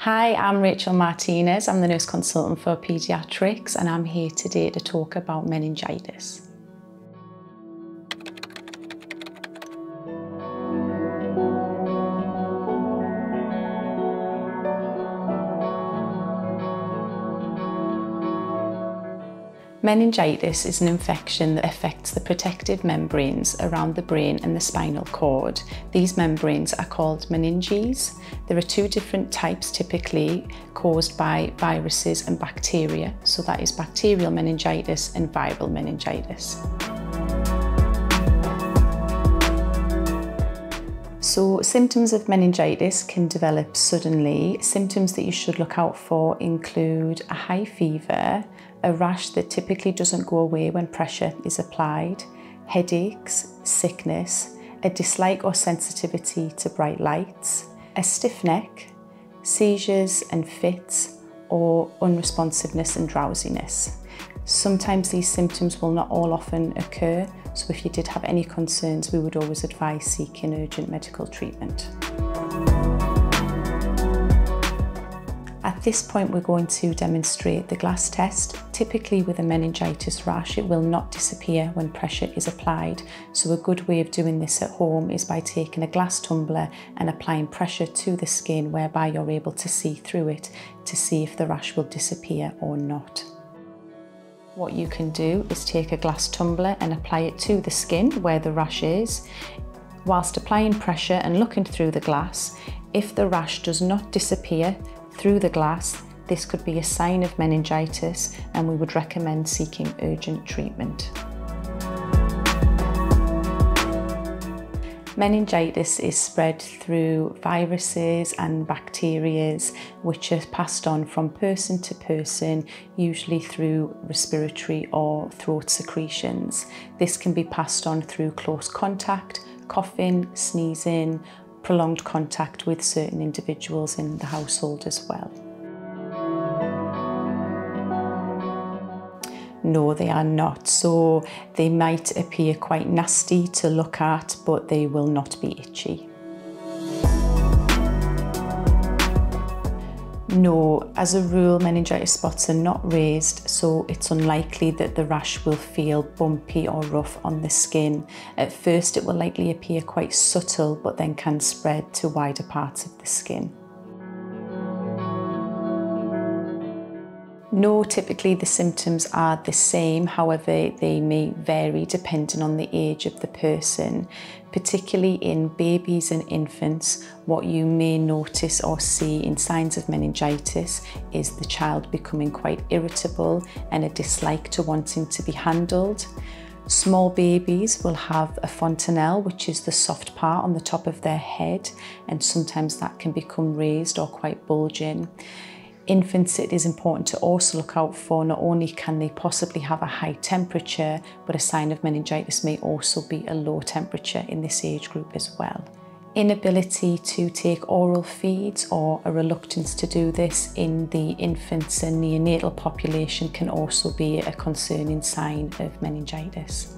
Hi, I'm Rachel Martinez. I'm the nurse consultant for paediatrics and I'm here today to talk about meningitis. Meningitis is an infection that affects the protective membranes around the brain and the spinal cord. These membranes are called meninges. There are two different types typically caused by viruses and bacteria. So that is bacterial meningitis and viral meningitis. So symptoms of meningitis can develop suddenly. Symptoms that you should look out for include a high fever, a rash that typically doesn't go away when pressure is applied, headaches, sickness, a dislike or sensitivity to bright lights, a stiff neck, seizures and fits, or unresponsiveness and drowsiness. Sometimes these symptoms will not all often occur, so if you did have any concerns, we would always advise seeking urgent medical treatment. At this point, we're going to demonstrate the glass test. Typically with a meningitis rash, it will not disappear when pressure is applied. So a good way of doing this at home is by taking a glass tumbler and applying pressure to the skin, whereby you're able to see through it to see if the rash will disappear or not. What you can do is take a glass tumbler and apply it to the skin where the rash is. Whilst applying pressure and looking through the glass, if the rash does not disappear through the glass, this could be a sign of meningitis and we would recommend seeking urgent treatment. Meningitis is spread through viruses and bacteria which are passed on from person to person, usually through respiratory or throat secretions. This can be passed on through close contact, coughing, sneezing, prolonged contact with certain individuals in the household as well. No, they are not. So they might appear quite nasty to look at, but they will not be itchy. No, as a rule, meningitis spots are not raised, so it's unlikely that the rash will feel bumpy or rough on the skin. At first, it will likely appear quite subtle, but then can spread to wider parts of the skin. No, typically the symptoms are the same, however they may vary depending on the age of the person. Particularly in babies and infants, what you may notice or see in signs of meningitis is the child becoming quite irritable and a dislike to wanting to be handled. Small babies will have a fontanelle, which is the soft part on the top of their head, and sometimes that can become raised or quite bulging. Infants, it is important to also look out for, not only can they possibly have a high temperature, but a sign of meningitis may also be a low temperature in this age group as well. Inability to take oral feeds or a reluctance to do this in the infants and neonatal population can also be a concerning sign of meningitis.